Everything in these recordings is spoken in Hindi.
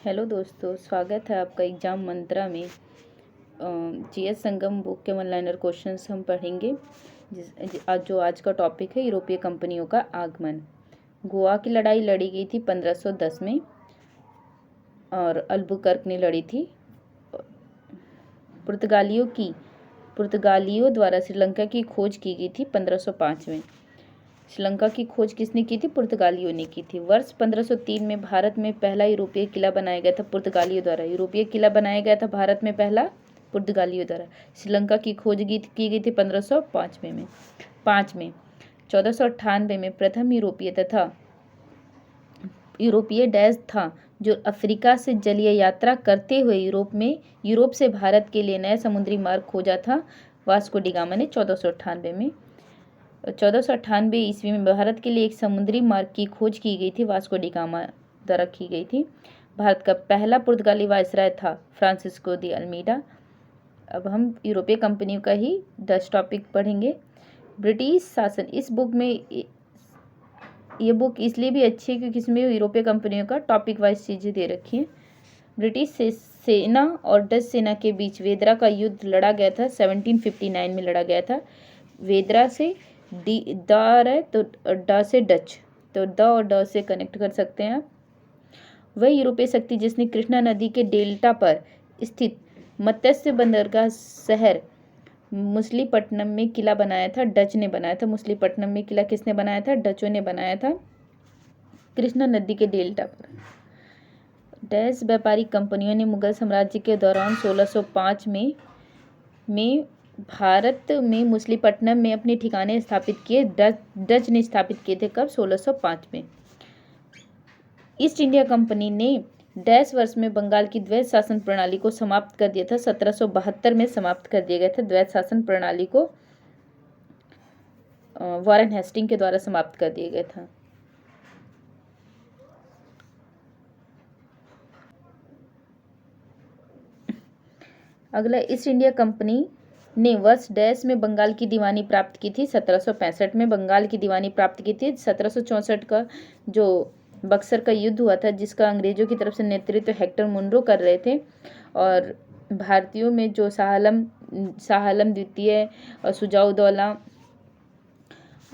हेलो दोस्तों, स्वागत है आपका एग्जाम मंत्रा में। जीएस संगम बुक के वन लाइनर क्वेश्चंस हम पढ़ेंगे। आज का टॉपिक है यूरोपीय कंपनियों का आगमन। गोवा की लड़ाई लड़ी गई थी 1510 में और अल्बुकर्क ने लड़ी थी। पुर्तगालियों द्वारा श्रीलंका की खोज की गई थी 1505 में। श्रीलंका की खोज किसने की थी? पुर्तगालियों ने की थी। वर्ष 1503 में भारत में पहला यूरोपीय किला बनाया गया था पुर्तगालियों द्वारा। यूरोपीय किला बनाया गया था भारत में पहला पुर्तगालियों द्वारा। श्रीलंका की खोज की गई थी 1505 में। 1498 में प्रथम यूरोपीय डैश था जो अफ्रीका से जलीय यात्रा करते हुए यूरोप से भारत के लिए नया समुद्री मार्ग खोजा था। वास्को डी गामा ने 1498 में। 1498 ईस्वी में भारत के लिए एक समुद्री मार्ग की खोज की गई थी, वास्को डी गामा द्वारा की गई थी। भारत का पहला पुर्तगाली वायसराय था फ्रांसिस्को दी अल्मीडा। अब हम यूरोपीय कंपनियों का ही 10 टॉपिक पढ़ेंगे। ब्रिटिश शासन, इस बुक में ये बुक इसलिए भी अच्छी है क्योंकि इसमें यूरोपीय कंपनियों का टॉपिक वाइज चीज़ें दे रखी हैं। ब्रिटिश सेना और डच सेना के बीच वेदरा का युद्ध लड़ा गया था, 1759 में लड़ा गया था। वेदरा से द है तो ड से डच, तो द और ड से कनेक्ट कर सकते हैं आप। वह यूरोपीय शक्ति जिसने कृष्णा नदी के डेल्टा पर स्थित मत्स्य बंदरगाह शहर मुसलीपट्टनम में किला बनाया था, डच ने बनाया था। मुसलीपट्टनम में किला किसने बनाया था? डचों ने बनाया था, कृष्णा नदी के डेल्टा पर। डैश व्यापारिक कंपनियों ने मुगल साम्राज्य के दौरान 1605 में भारत में मुसलीपट्टनम में अपने ठिकाने स्थापित किए। डच ने स्थापित किए थे कब? 1605 में। ईस्ट इंडिया कंपनी ने डैश वर्ष में बंगाल की द्वैत शासन प्रणाली को समाप्त कर दिया था। 1772 में समाप्त कर दिया गया था द्वैत शासन प्रणाली को, वॉरेन हेस्टिंग के द्वारा समाप्त कर दिया गया था। अगला, ईस्ट इंडिया कंपनी ने वर्ष डैश में बंगाल की दीवानी प्राप्त की थी। 1765 में बंगाल की दीवानी प्राप्त की थी। 1764 का जो बक्सर का युद्ध हुआ था, जिसका अंग्रेजों की तरफ से नेतृत्व हेक्टर मुनरो कर रहे थे, और भारतीयों में जो शाह आलम द्वितीय और शुजाउद्दौला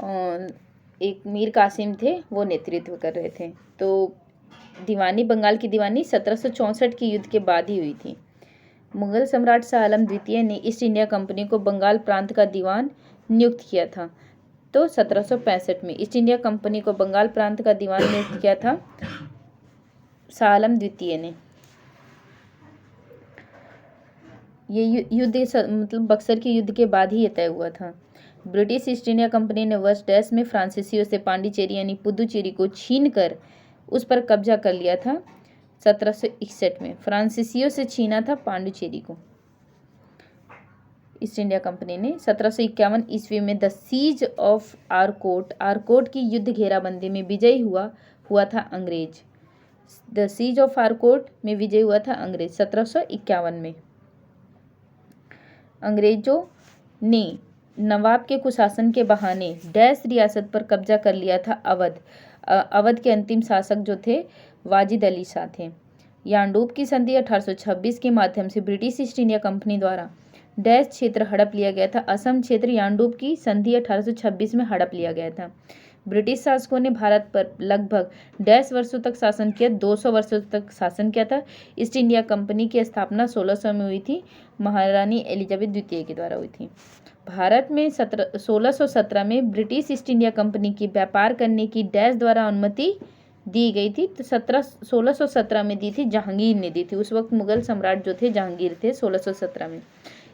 और एक मीर कासिम थे, वो नेतृत्व कर रहे थे। तो बंगाल की दीवानी 1764 के युद्ध के बाद ही हुई थी। मुगल सम्राट शाह आलम द्वितीय ने ईस्ट इंडिया कंपनी को बंगाल प्रांत का दीवान नियुक्त किया था। तो 1765 में ईस्ट इंडिया कंपनी को बंगाल प्रांत का दीवान नियुक्त किया था शाह आलम द्वितीय ने। ये युद्ध मतलब बक्सर के युद्ध के बाद ही तय हुआ था। ब्रिटिश ईस्ट इंडिया कंपनी ने वर्ष डैश में फ्रांसीसियों से पांडिचेरी यानी पुदुचेरी को छीन कर उस पर कब्जा कर लिया था। 1761 में फ्रांसीसियों से छीना था पांडिचेरी को ईस्ट इंडिया कंपनी ने। 1751 ईस्वी में द सीज ऑफ आरकोट की युद्ध घेराबंदी में विजयी हुआ था अंग्रेज। द सीज ऑफ आरकोट में विजय हुआ था अंग्रेज 1751 में। अंग्रेजों ने नवाब के कुशासन के बहाने डैश रियासत पर कब्जा कर लिया था। अवध के अंतिम शासक जो थे वाजिद अली शाह थे। यांडूब की संधि 1826 के माध्यम से ब्रिटिश ईस्ट इंडिया कंपनी द्वारा डैश क्षेत्र हड़प लिया गया था। असम क्षेत्र यांडूब की संधि 1826 में हड़प लिया गया था। ब्रिटिश शासकों ने भारत पर लगभग 200 वर्षों तक शासन किया, 200 वर्षों तक शासन किया था। ईस्ट इंडिया कंपनी की स्थापना 1600 में हुई थी, महारानी एलिजाबेथ द्वितीय के द्वारा हुई थी। भारत में 1617 में ब्रिटिश ईस्ट इंडिया कंपनी की व्यापार करने की डैश द्वारा अनुमति दी गई थी। तो 1617 में दी थी, जहांगीर ने दी थी। उस वक्त मुगल सम्राट जो थे जहांगीर थे। 1617 में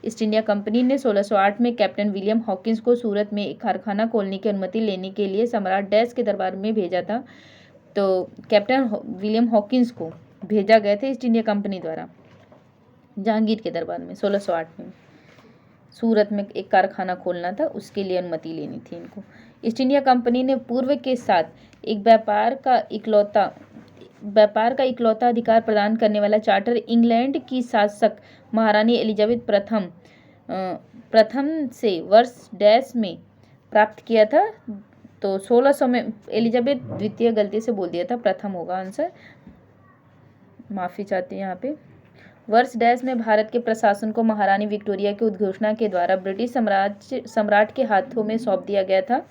ईस्ट इंडिया कंपनी ने 1608 में कैप्टन विलियम हॉकिंस को सूरत में एक कारखाना खोलने की अनुमति लेने के लिए सम्राट डैश के दरबार में भेजा था। तो कैप्टन विलियम हॉकिंस को भेजा गया था ईस्ट इंडिया कंपनी द्वारा जहांगीर के दरबार में 1608 में। सूरत में एक कारखाना खोलना था, उसके लिए अनुमति लेनी थी इनको। ईस्ट इंडिया कंपनी ने पूर्व के साथ एक व्यापार का इकलौता अधिकार प्रदान करने वाला चार्टर इंग्लैंड की शासक महारानी एलिजाबेथ प्रथम से वर्ष डैश में प्राप्त किया था। तो 1600 में एलिजाबेथ द्वितीय, गलती से बोल दिया था, प्रथम होगा आंसर। माफ़ी चाहती हैं यहाँ पे। वर्ष डैश में भारत के प्रशासन को महारानी विक्टोरिया की उद्घोषणा के द्वारा ब्रिटिश सम्राट के हाथों में सौंप दिया गया था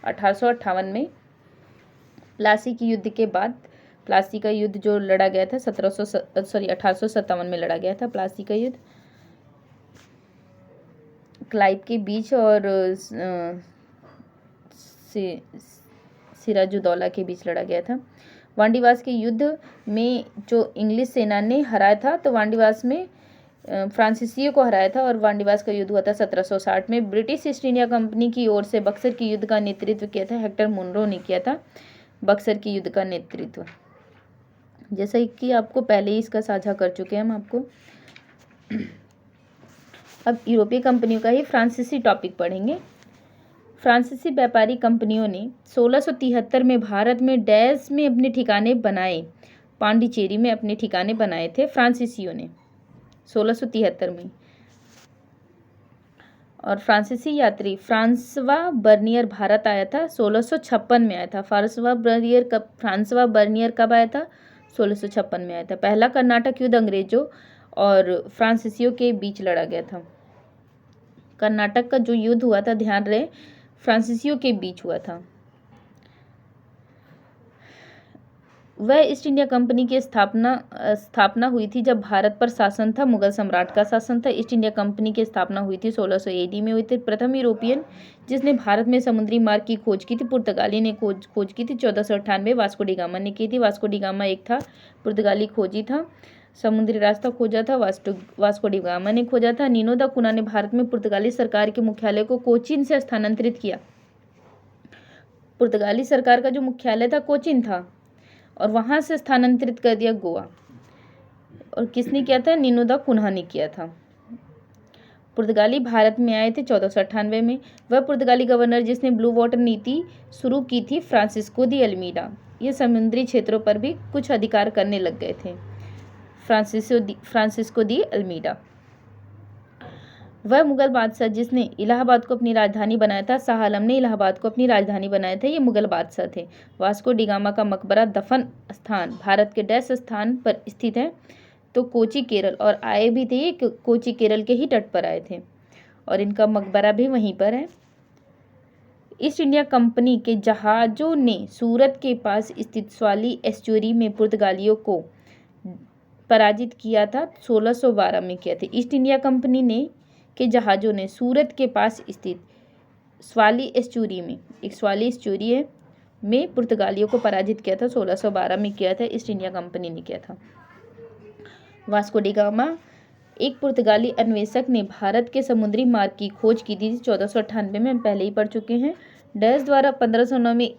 1858 में। प्लासी के युद्ध के बाद, प्लासी का युद्ध जो लड़ा गया था 1857 में लड़ा गया था प्लासी का युद्ध, क्लाइव के बीच और सिराजुद्दौला के बीच लड़ा गया था। वांडीवास के युद्ध में जो इंग्लिश सेना ने हराया था, तो वांडीवास में फ्रांसीसियों को हराया था और वांडीवास का युद्ध हुआ था 1760 में। ब्रिटिश ईस्ट इंडिया कंपनी की ओर से बक्सर के युद्ध का नेतृत्व किया था हेक्टर मुनरो ने किया था बक्सर के युद्ध का नेतृत्व, जैसा कि आपको पहले ही इसका साझा कर चुके हैं हम आपको। अब यूरोपीय कंपनियों का ही फ्रांसीसी टॉपिक पढ़ेंगे। फ्रांसीसी व्यापारी कंपनियों ने 1673 में भारत में डैश में अपने ठिकाने बनाए, पांडिचेरी में अपने ठिकाने बनाए थे फ्रांसीसियों ने 1673 में। और फ्रांसीसी यात्री फ्रांसवा बर्नियर भारत आया था 1656 में आया था। फ्रांसवा बर्नियर कब आया था? 1656 में आया था। पहला कर्नाटक युद्ध अंग्रेजों और फ्रांसीसियों के बीच लड़ा गया था। कर्नाटक का जो युद्ध हुआ था, ध्यान रहे, फ्रांसीसियों के बीच हुआ था। वह ईस्ट इंडिया कंपनी की स्थापना हुई थी जब भारत पर शासन था, मुगल सम्राट का शासन था। ईस्ट इंडिया कंपनी की स्थापना हुई थी 1600 AD में हुई थी। प्रथम यूरोपियन जिसने भारत में समुद्री मार्ग की खोज की थी, पुर्तगाली ने खोज की थी 1498। वास्को डी गामा ने की थी। वास्को डी गामा एक था पुर्तगाली खोजी था, समुद्री रास्ता खोजा था, वास्को डी गामा ने खोजा था। नीनो दा कुना ने भारत में पुर्तगाली सरकार के मुख्यालय को कोचीन से स्थानांतरित किया। पुर्तगाली सरकार का जो मुख्यालय था कोचीन था और वहां से स्थानांतरित कर दिया गोवा। और किसने किया था? नीनो दा कुन्हा ने किया था। पुर्तगाली भारत में आए थे 1498 में। वह पुर्तगाली गवर्नर जिसने ब्लू वाटर नीति शुरू की थी, फ्रांसिस्को दी अल्मीडा, ये समुद्री क्षेत्रों पर भी कुछ अधिकार करने लग गए थे। Francisco de Almeida. वह मुगल बादशाह जिसने इलाहाबाद को अपनी राजधानी बनाया था, शाह आलम ने इलाहाबाद को अपनी राजधानी बनाया था, ये मुगल बादशाह थे। वास्को डी गामा का मकबरा दफन स्थान भारत के डैश स्थान पर स्थित है, तो कोची केरल, और आए भी थे ये कोची केरल के ही तट पर आए थे और इनका मकबरा भी वहीं पर है। ईस्ट इंडिया कंपनी के जहाज़ों ने सूरत के पास स्थित स्वाली एस्चुरी में पुर्तगालियों को पराजित किया था, 1612 में किया था। ईस्ट इंडिया कंपनी के जहाज़ों ने सूरत के पास स्थित स्वाली एस्चुरी में, एक स्वाली एस्चुरी है, में पुर्तगालियों को पराजित किया था, 1612 में किया था, ईस्ट इंडिया कंपनी ने किया था। वास्को डी गामा एक पुर्तगाली अन्वेषक ने भारत के समुद्री मार्ग की खोज की थी 1498 में, हम पहले ही पढ़ चुके हैं। डैश द्वारा 1509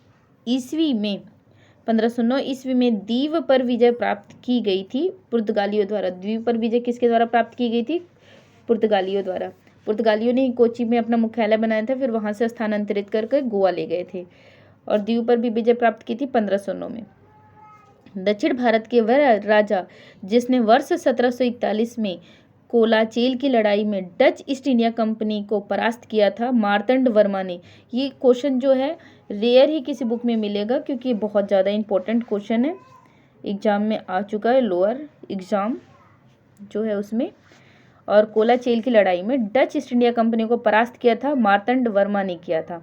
ईस्वी में दीव पर विजय प्राप्त की गई थी पुर्तगालियों द्वारा। द्वीप पर विजय किसके द्वारा प्राप्त की गई थी? पुर्तगालियों द्वारा। पुर्तगालियों ने कोची में अपना मुख्यालय बनाया था, फिर वहां से स्थानांतरित करके गोवा ले गए थे और दीव पर भी विजय प्राप्त की थी 1509 में। दक्षिण भारत के वह राजा जिसने वर्ष 1741 में कोलाचेल की लड़ाई में डच ईस्ट इंडिया कंपनी को परास्त किया था, मार्तंड वर्मा ने। ये क्वेश्चन जो है रेयर ही किसी बुक में मिलेगा, क्योंकि ये बहुत ज़्यादा इंपॉर्टेंट क्वेश्चन है, एग्जाम में आ चुका है, लोअर एग्जाम जो है उसमें। और कोलाचेल की लड़ाई में डच ईस्ट इंडिया कंपनी को परास्त किया था, मार्तंड वर्मा ने किया था,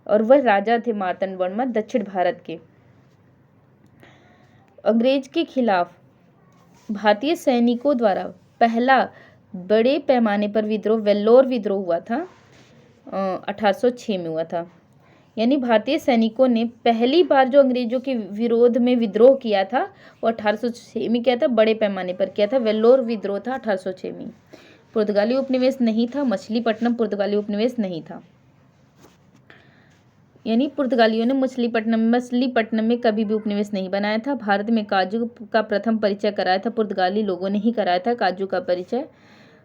और वह राजा थे मार्तंड वर्मा दक्षिण भारत के। अंग्रेज के खिलाफ भारतीय सैनिकों द्वारा पहला बड़े पैमाने पर विद्रोह वेल्लोर विद्रोह हुआ था, 1806 में हुआ था। यानी भारतीय सैनिकों ने पहली बार जो अंग्रेजों के विरोध में विद्रोह किया था वो 1806 में किया था, बड़े पैमाने पर किया था। वेल्लोर विद्रोह था 1806 में। पुर्तगाली उपनिवेश नहीं था, मछलीपट्टनम पुर्तगाली उपनिवेश नहीं था। यानी पुर्तगालियों ने मछलीपट्टनम में कभी भी उपनिवेश नहीं बनाया था। भारत में काजू का प्रथम परिचय कराया था पुर्तगाली लोगों ने ही कराया था, काजू का परिचय।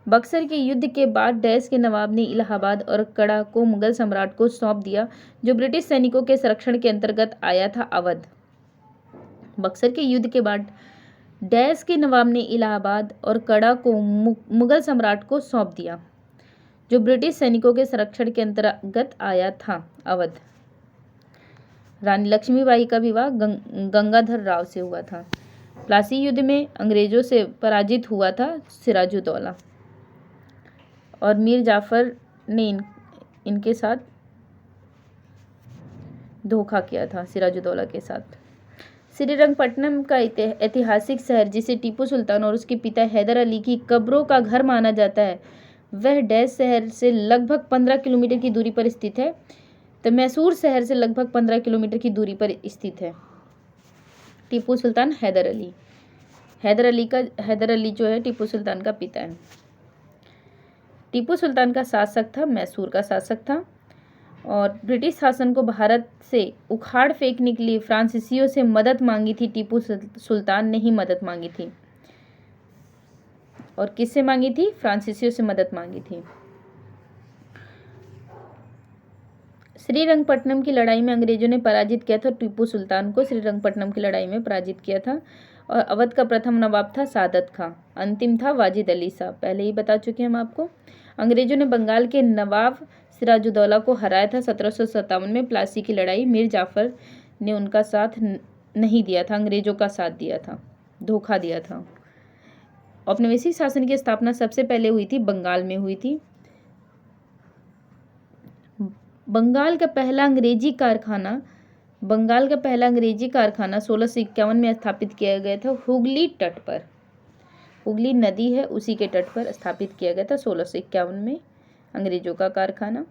बक्सर के युद्ध के बाद डैश के नवाब ने इलाहाबाद और कड़ा को मुगल सम्राट को सौंप दिया, जो ब्रिटिश सैनिकों के संरक्षण के अंतर्गत आया था, अवध। बक्सर के युद्ध के बाद डैश के नवाब ने इलाहाबाद और कड़ा को मुगल सम्राट को सौंप दिया, जो ब्रिटिश सैनिकों के संरक्षण के अंतर्गत आया था, अवध। रानी लक्ष्मीबाई का विवाह गंगाधर राव से हुआ था। प्लासी युद्ध में अंग्रेजों से पराजित हुआ था सिराजुद्दौला, और मीर जाफर ने इनके साथ धोखा किया था सिराजुद्दौला के साथ। श्रीरंगपट्टनम का ऐतिहासिक शहर, जिसे टीपू सुल्तान और उसके पिता हैदर अली की कब्रों का घर माना जाता है, वह डैश शहर से लगभग 15 किलोमीटर की दूरी पर स्थित है। तो मैसूर शहर से लगभग 15 किलोमीटर की दूरी पर स्थित है। टीपू सुल्तान हैदर अली जो है टीपू सुल्तान का पिता है। टीपू सुल्तान का शासक था, मैसूर का शासक था, और ब्रिटिश शासन को भारत से उखाड़ फेंकने के लिए फ्रांसीसियों से मदद मांगी थी। टीपू सुल्तान ने ही मदद मांगी थी। और किससे मांगी थी? फ्रांसीसियों से मदद मांगी थी। श्रीरंगपट्टनम की लड़ाई में अंग्रेजों ने पराजित किया था। टीपू सुल्तान को श्रीरंगपट्टनम की लड़ाई में पराजित किया था। और अवध का प्रथम नवाब था सादत खां, अंतिम था वाजिद अली शाह, पहले ही बता चुके हैं हम आपको। अंग्रेजों ने बंगाल के नवाब सिराजुद्दौला को हराया था 1757 में। प्लासी की लड़ाई मीर जाफर ने उनका साथ नहीं दिया था, अंग्रेजों का साथ दिया था, धोखा दिया था। औपनिवेशिक शासन की स्थापना सबसे पहले हुई थी बंगाल में हुई थी। बंगाल का पहला अंग्रेजी कारखाना 1651 में स्थापित किया गया था हुगली तट पर। हुगली नदी है, उसी के तट पर स्थापित किया गया था 1651 में अंग्रेजों का कारखाना।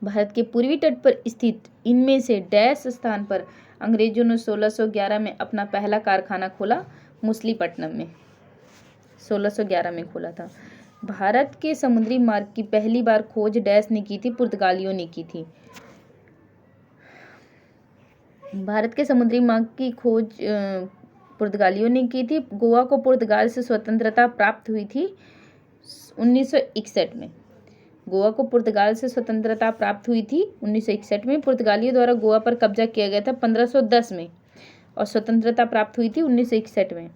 भारत के पूर्वी तट पर स्थित इनमें से डैश स्थान पर अंग्रेजों ने 1611 में अपना पहला कारखाना खोला, मछलीपट्टनम में 1611 में खोला था। भारत के समुद्री मार्ग की पहली बार खोज डैश ने की थी, पुर्तगालियों ने की थी। भारत के समुद्री मार्ग की खोज पुर्तगालियों ने की थी। गोवा को पुर्तगाल से स्वतंत्रता प्राप्त हुई थी 1961 में। गोवा को पुर्तगाल से स्वतंत्रता प्राप्त हुई थी 1961 में। पुर्तगालियों द्वारा गोवा पर कब्जा किया गया था 1510 में, और स्वतंत्रता प्राप्त हुई थी 1961 में।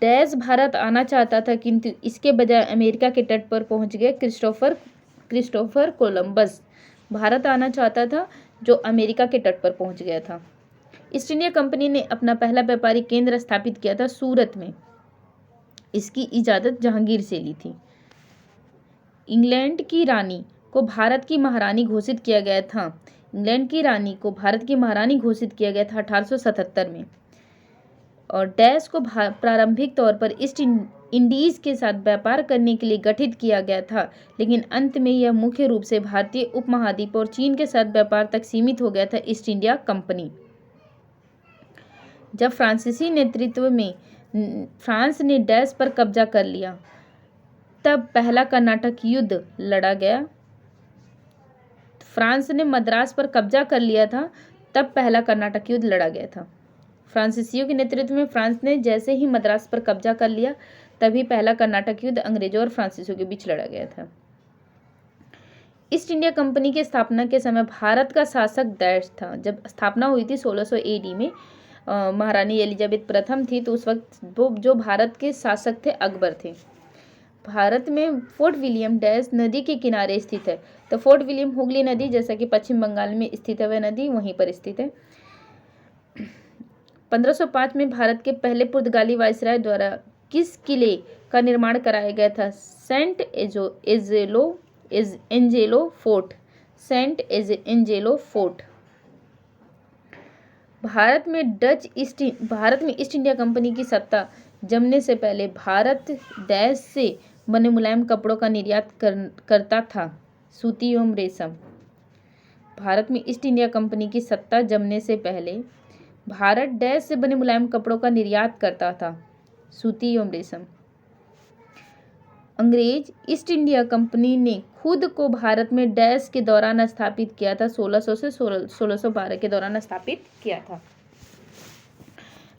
डैश भारत आना चाहता था, किंतु इसके बजाय अमेरिका के तट पर पहुंच गए क्रिस्टोफर कोलंबस भारत आना चाहता था, जो अमेरिका के तट पर पहुंच गया था। ईस्ट इंडिया कंपनी ने अपना पहला व्यापारिक केंद्र स्थापित किया था सूरत में। इसकी इजाज़त जहांगीर से ली थी। इंग्लैंड की रानी को भारत की महारानी घोषित किया गया था। इंग्लैंड की रानी को भारत की महारानी घोषित किया गया था 1877 में। और डैश को प्रारंभिक तौर पर ईस्ट इंडीज़ के साथ व्यापार करने के लिए गठित किया गया था, लेकिन अंत में यह मुख्य रूप से भारतीय उपमहाद्वीप और चीन के साथ व्यापार तक सीमित हो गया था। ईस्ट इंडिया कंपनी जब फ्रांसीसी नेतृत्व में फ्रांस ने डैश पर कब्जा कर लिया, तब पहला कर्नाटक युद्ध लड़ा गया। फ्रांस ने मद्रास पर कब्जा कर लिया था, तब पहला कर्नाटक युद्ध लड़ा गया था। फ्रांसीसियों के नेतृत्व में फ्रांस ने जैसे ही मद्रास पर कब्जा कर लिया, तभी पहला कर्नाटक युद्ध अंग्रेजों और फ्रांसीसियों के बीच लड़ा गया था। ईस्ट इंडिया कंपनी की स्थापना के समय भारत का शासक डैश था। जब स्थापना हुई थी 1600 AD में, महारानी एलिजाबेथ प्रथम थी, तो उस वक्त जो भारत के शासक थे अकबर थे। भारत में फोर्ट विलियम डैश नदी के किनारे स्थित है। तो फोर्ट विलियम हुगली नदी, जैसा कि पश्चिम बंगाल में स्थित है वह नदी, वहीं पर स्थित है। 1505 में भारत के पहले पुर्तगाली वायसराय द्वारा किस किले का निर्माण कराया गया था? Saint Angelo Fort. Saint Angelo Fort. Bharat में ईस्ट इंडिया कंपनी की सत्ता जमने से पहले भारत डैश से बने मुलायम कपड़ों का निर्यात करता था, सूती एवं रेशम। भारत में ईस्ट इंडिया कंपनी की सत्ता जमने से पहले भारत डैश से बने मुलायम कपड़ों का निर्यात करता था, सूती एवं रेशम। अंग्रेज ईस्ट इंडिया कंपनी ने खुद को भारत में डैश के दौरान स्थापित किया था, 1600 से 1612 के दौरान स्थापित किया था।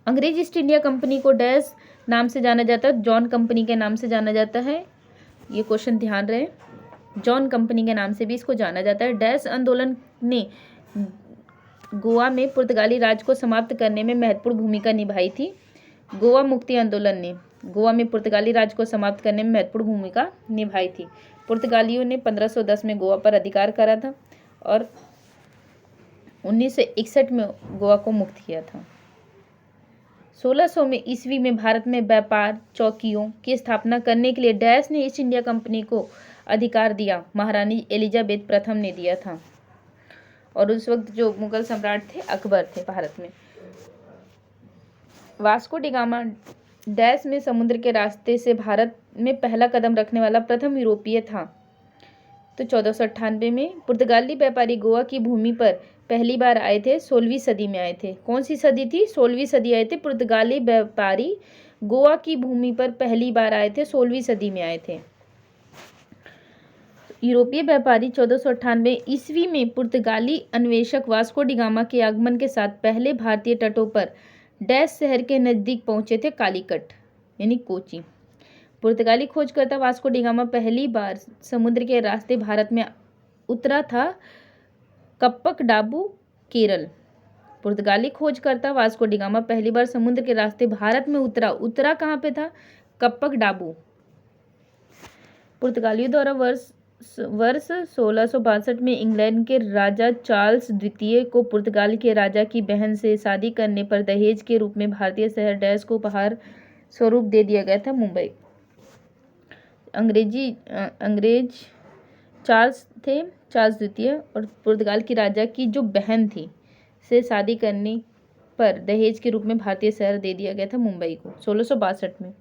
अंग्रेज ईस्ट इंडिया कंपनी को डैश नाम से जाना जाता है, जॉन कंपनी के नाम से जाना जाता है। ये क्वेश्चन ध्यान रहे, जॉन कंपनी के नाम से भी इसको जाना जाता है। डैश आंदोलन ने गोवा में पुर्तगाली राज को समाप्त करने में महत्वपूर्ण भूमिका निभाई थी। गोवा मुक्ति आंदोलन ने गोवा में पुर्तगाली राज को समाप्त करने में महत्वपूर्ण भूमिका निभाई थी। पुर्तगालियों ने 1510 में गोवा पर अधिकार करा था, और 1961 में गोवा को मुक्त किया था। 1600 में ईस्वी में भारत में व्यापार चौकियों की स्थापना करने के लिए डैश ने ईस्ट इंडिया कंपनी को अधिकार दिया। महारानी एलिजाबेथ प्रथम ने दिया था और उस वक्त जो मुगल सम्राट थे अकबर थे भारत में। वास्को डी गामा डैश में समुद्र के रास्ते से भारत में पहला कदम रखने वाला प्रथम यूरोपीय था। तो 1498 में पुर्तगाली व्यापारी गोवा की भूमि पर पहली बार आए थे। 16वीं सदी में आए थे। कौन सी सदी थी? 16वीं सदी आए थे। पुर्तगाली व्यापारी गोवा की भूमि पर पहली बार आए थे, 16वीं सदी में आए थे। यूरोपीय व्यापारी 1498 ईस्वी में पुर्तगाली अन्वेषक वास्को डी गामा के आगमन के साथ पहले भारतीय तटों पर डैश शहर के नजदीक पहुंचे थे, कालीकट यानी कोची। पुर्तगाली खोजकर्ता वास्को डी गामा पहली बार समुद्र के रास्ते भारत में उतरा था कप्पकडाबू, केरल। पुर्तगाली खोजकर्ता वास्को डी गामा पहली बार समुद्र के रास्ते भारत में उतरा कहाँ पे था? कप्पकडाबू। पुर्तगालियों द्वारा वर्ष 1662 में इंग्लैंड के राजा चार्ल्स द्वितीय को पुर्तगाल के राजा की बहन से शादी करने पर दहेज के रूप में भारतीय शहर डैश को उपहार स्वरूप दे दिया गया था, मुंबई। अंग्रेज चार्ल्स थे, चार्ल्स द्वितीय, और पुर्तगाल की राजा की जो बहन थी से शादी करने पर दहेज के रूप में भारतीय शहर दे दिया गया था, मुंबई को, 1662 में।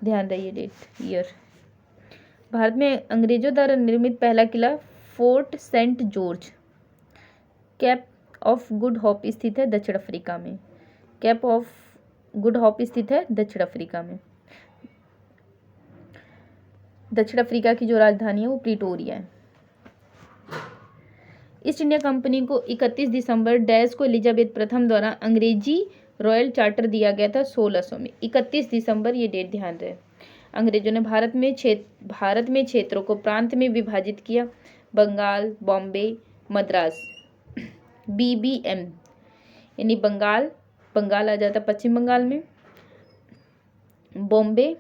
ध्यान रहिए डेट ईयर। भारत में अंग्रेजों द्वारा निर्मित पहला किला Fort Saint George Cape of Good Hope स्थित है दक्षिण अफ्रीका में। कैप ऑफ गुड होप स्थित है दक्षिण अफ्रीका में। दक्षिण अफ्रीका की जो राजधानी है वो प्रिटोरिया है। ईस्ट इंडिया कंपनी को 31 दिसंबर डैश को एलिजाबेथ प्रथम द्वारा अंग्रेजी रॉयल चार्टर दिया गया था 1600 में। 31 दिसंबर ये डेट ध्यान रहे। अंग्रेजों ने भारत में क्षेत्रों को प्रांत में विभाजित किया। बंगाल, बॉम्बे, मद्रास, BBM यानी बंगाल आ जाता पश्चिम बंगाल में, बॉम्बे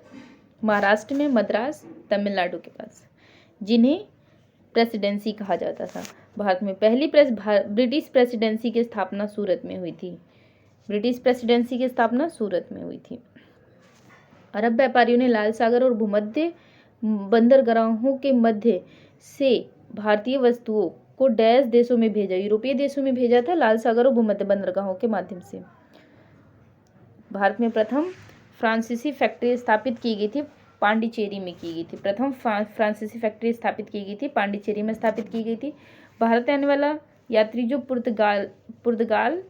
महाराष्ट्र में, मद्रास तमिलनाडु के पास, जिन्हें प्रेसिडेंसी कहा जाता था। भारत में पहली ब्रिटिश प्रेसिडेंसी की स्थापना सूरत में हुई थी। ब्रिटिश प्रेसिडेंसी की स्थापना सूरत में हुई थी। अरब व्यापारियों ने लाल सागर और भूमध्य बंदरगाहों के मध्य से भारतीय वस्तुओं को डैश देशों में भेजा, यूरोपीय देशों में भेजा था, लाल सागर और भूमध्य बंदरगाहों के माध्यम से। भारत में प्रथम फ्रांसीसी फैक्ट्री स्थापित की गई थी, पांडिचेरी में की गई थी। प्रथम फ्रांसीसी फैक्ट्री स्थापित की गई थी, पांडिचेरी में स्थापित की गई थी। भारत आने वाला यात्री जो पुर्तगाल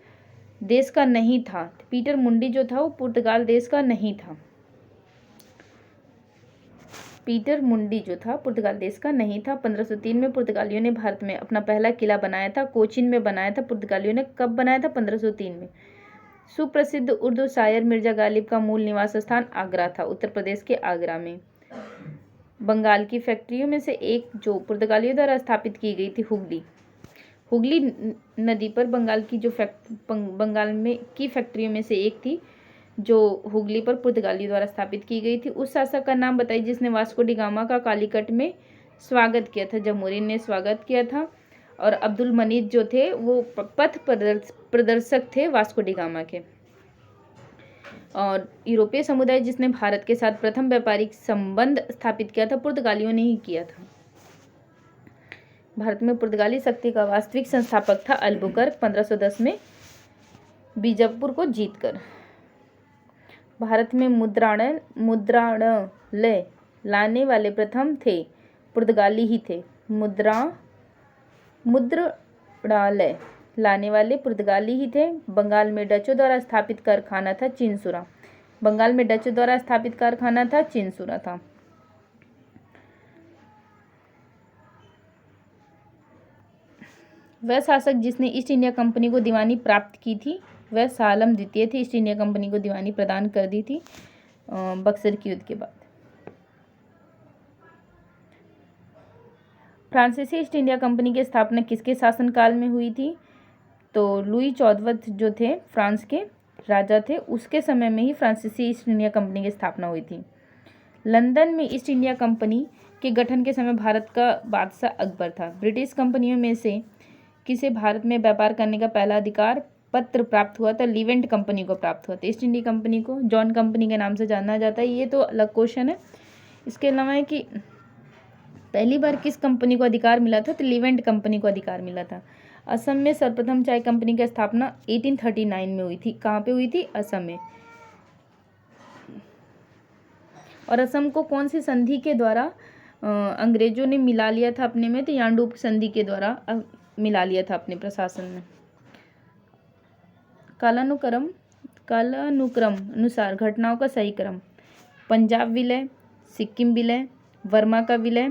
देश का नहीं था, पीटर मुंडी जो था वो पुर्तगाल देश का नहीं था। पीटर मुंडी जो था पुर्तगाल देश का नहीं था। 1503 में पुर्तगालियों ने भारत में अपना पहला किला बनाया था, कोचीन में बनाया था। पुर्तगालियों ने कब बनाया था? 1503 में। सुप्रसिद्ध उर्दू शायर मिर्जा गालिब का मूल निवास स्थान आगरा था, उत्तर प्रदेश के आगरा में। बंगाल की फैक्ट्रियों में से एक जो पुर्तगालियों द्वारा स्थापित की गई थी, हुगली नदी पर बंगाल की फैक्ट्रियों में से एक थी जो हुगली पर पुर्तगालियों द्वारा स्थापित की गई थी। उस शासक का नाम बताइए जिसने वास्को डी गामा का कालीकट में स्वागत किया था। जमोरिन ने स्वागत किया था और अब्दुल मनीद जो थे वो पथ प्रदर्शक थे वास्को डी गामा के। और यूरोपीय समुदाय जिसने भारत के साथ प्रथम व्यापारिक संबंध स्थापित किया था, पुर्तगालियों ने ही किया था। भारत में पुर्तगाली शक्ति का वास्तविक संस्थापक था अल्बुकर्क, 1510 में बीजापुर को जीतकर। भारत में मुद्राणलय लाने वाले प्रथम थे पुर्तगाली ही थे। मुद्राणलय लाने वाले पुर्तगाली ही थे। बंगाल में डचों द्वारा स्थापित कारखाना था चिंसुरा। बंगाल में डचों द्वारा स्थापित कारखाना था चिंसुरा था। वह शासक जिसने ईस्ट इंडिया कंपनी को दीवानी प्राप्त की थी वह शाह आलम द्वितीय थे। ईस्ट इंडिया कंपनी को दीवानी प्रदान कर दी थी बक्सर के युद्ध के बाद। फ्रांसीसी ईस्ट इंडिया कंपनी की स्थापना किसके शासनकाल में हुई थी? तो लुई 14 जो थे फ्रांस के राजा थे, उसके समय में ही फ्रांसीसी ईस्ट इंडिया कंपनी की स्थापना हुई थी। लंदन में ईस्ट इंडिया कंपनी के गठन के समय भारत का बादशाह अकबर था। ब्रिटिश कंपनियों में से किसे भारत में व्यापार करने का पहला अधिकार पत्र प्राप्त हुआ था? लीवेंट कंपनी को प्राप्त हुआ था। ईस्ट इंडिया कंपनी को जॉन कंपनी के नाम से जाना जाता है। ये तो अलग क्वेश्चन है। इसके अलावा है कि पहली बार किस कंपनी को अधिकार मिला था? तो लीवेंट कंपनी को अधिकार मिला था। असम में सर्वप्रथम चाय कंपनी की स्थापना 1839 में हुई थी। कहाँ पे हुई थी? असम में। और असम को कौन सी संधि के द्वारा अंग्रेजों ने मिला लिया था अपने में? तो यांडूप संधि के द्वारा मिला लिया था अपने प्रशासन में। कालानुक्रम अनुसार घटनाओं का सही क्रम। पंजाब विलय, सिक्किम विलय, वर्मा का विलय,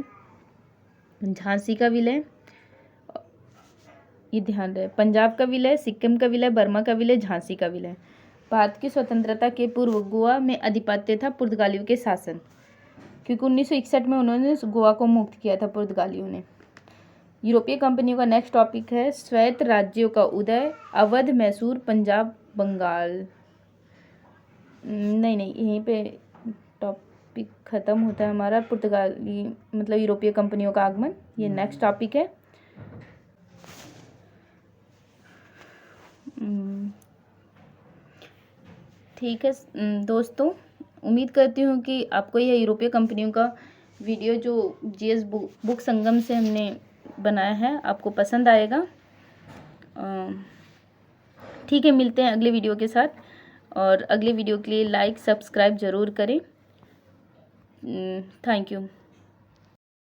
झांसी का विलय। ये ध्यान रहे, पंजाब का विलय, सिक्किम का विलय, बर्मा का विलय, झांसी का विलय। भारत की स्वतंत्रता के पूर्व गोवा में आधिपत्य था पुर्तगालियों के शासन, क्योंकि 1961 में उन्होंने गोवा को मुक्त किया था पुर्तगालियों ने। यूरोपीय कंपनियों का नेक्स्ट टॉपिक है स्वायत्त राज्यों का उदय, अवध, मैसूर, पंजाब, बंगाल। नहीं, यहीं पे टॉपिक ख़त्म होता है हमारा। पुर्तगाली मतलब यूरोपीय कंपनियों का आगमन, ये नेक्स्ट टॉपिक है। ठीक है दोस्तों, उम्मीद करती हूँ कि आपको यह यूरोपीय कंपनियों का वीडियो जो जीएस बुक संगम से हमने बनाया है आपको पसंद आएगा। ठीक है, मिलते हैं अगले वीडियो के साथ, और अगले वीडियो के लिए लाइक सब्सक्राइब ज़रूर करें। Thank you.